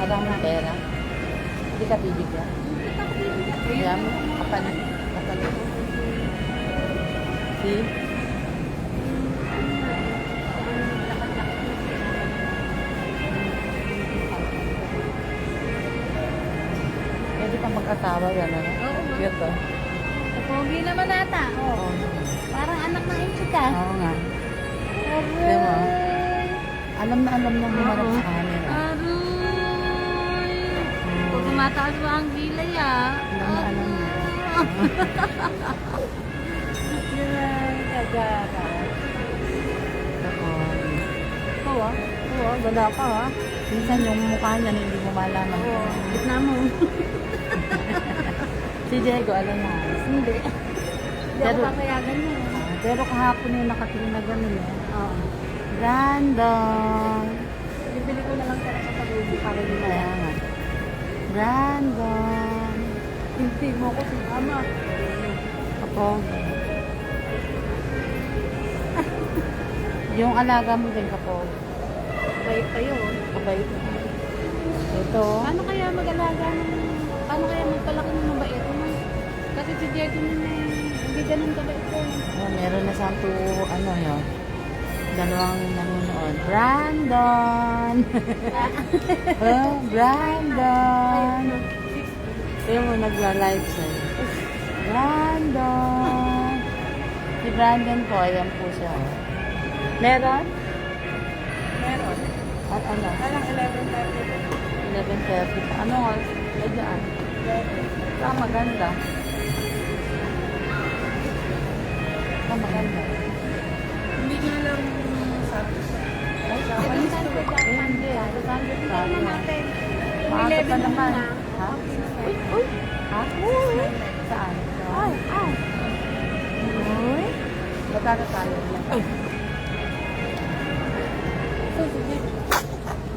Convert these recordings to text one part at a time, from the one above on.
wala akong pera. Hindi ka bibigyan. Kaya mo, kapalit. Kapalit. See? Pwede pa mag-asawa yan, ano? Oo. Cute, oh. Pogi naman ata. Oo. Parang anak ng Ichika. Oo nga. Diba? Alam na humarap sa camera. Aroy! Pag tumataas ba ang gilay ah? Alam na. Kagara. Tapos, Oo ah. Oo ah. Ganda ka ah. minsan yung mukha niya na hindi mo malaman. Oo. Gitna mo. Si Diego, alam na. Hindi. Hindi ako Pero- papayagan mo. Pero kahapon yung nakatingin na gano'n eh. Oo. Brandon! Bibili ko na lang para sa pag-uwi para din Kaya nga. Brandon! Hindi mo ko si Mama. Ako. Yung alaga mo din kapag Bait kayo. kabait. Ito. Paano kaya mag-alaga ng... Paano kaya magpalaki ng mabait mo? Kasi si Diego nun eh, hindi ganun kabait ko. Oh, meron na sa ano yun. Dalawang nanonood. Brandon! Oh, Brandon! Yung mo nagla-live sa'yo. Brandon! Si Brandon po, ayan po siya. Meron? Meron. At ano? Parang 11:30. 11:30. Ano nga? Ay, dyan. Ah, maganda. Ah, maganda. Hindi nyo lang sabi. Ay, Japanese to. hindi. Sa Sunday pa. Ano natin? Maaga pa naman. Ha? Uy, uy. Ha? Saan? Ay, ay. Uy? Magkano tayo? Ay. Sige.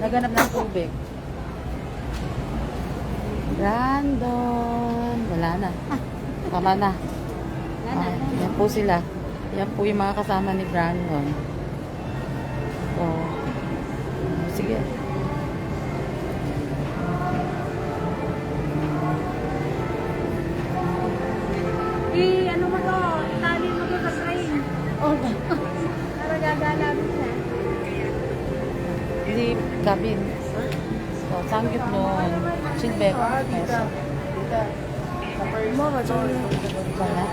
Naganap ng tubig. Brandon. Wala na. Tama na. Nana. Yan po sila. Yan po yung mga kasama ni Brandon. So, sige. Ano mo to? Itali mo to sa train. Oh. Para gagalawin siya. Hindi cabin. So, sanggit nun. Silbek. Mo ba to? Sana.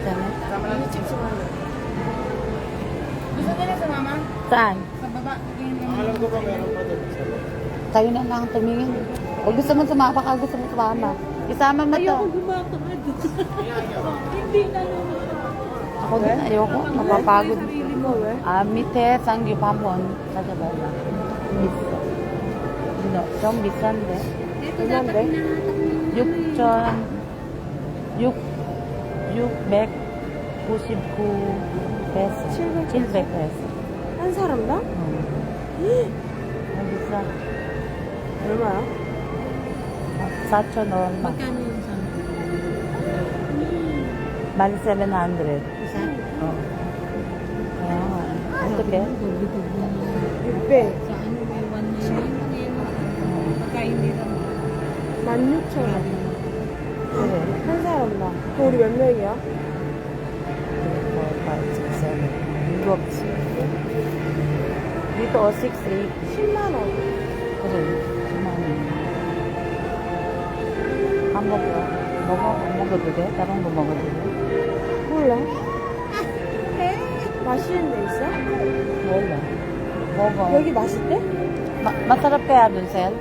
Sana. Gusto nila sa mama? Saan? Sa baba. Alam ko ba meron pa doon sa loob? Tayo na lang tumingin. Huwag gusto mo sumama, baka gusto mo sumama. Isama mo to. Ayoko gumakad. Hindi na naman. Ako din, ayoko. Mapapagod. Sarili mo eh. 밑에 쌍규 한번 찾아봐요. 비싸. 좀 비싼데. Ito dapat hinahatak mo. 6,699 peso. 700 peso. 한 사람당? 안 비싸. 얼마야? 4,000원. Magkano yung sa 1,700. isa? Kaya nga. 어떡해? 육배. Sa ano may 1,900 pagka hindi naman. 16,000원. 그래. 한 사람당. 그럼 우리 몇 명이야? 4, 5, 6, 7. 7. Dito, 6, 8. 10만 원. 그래, 10만 원. hamburger 먹어도 돼? 다른 거 먹어도 돼? 몰라. 맛있는 데 있어? 몰라. 먹어. 여기 맛있대? masarap kaya dun, Sel?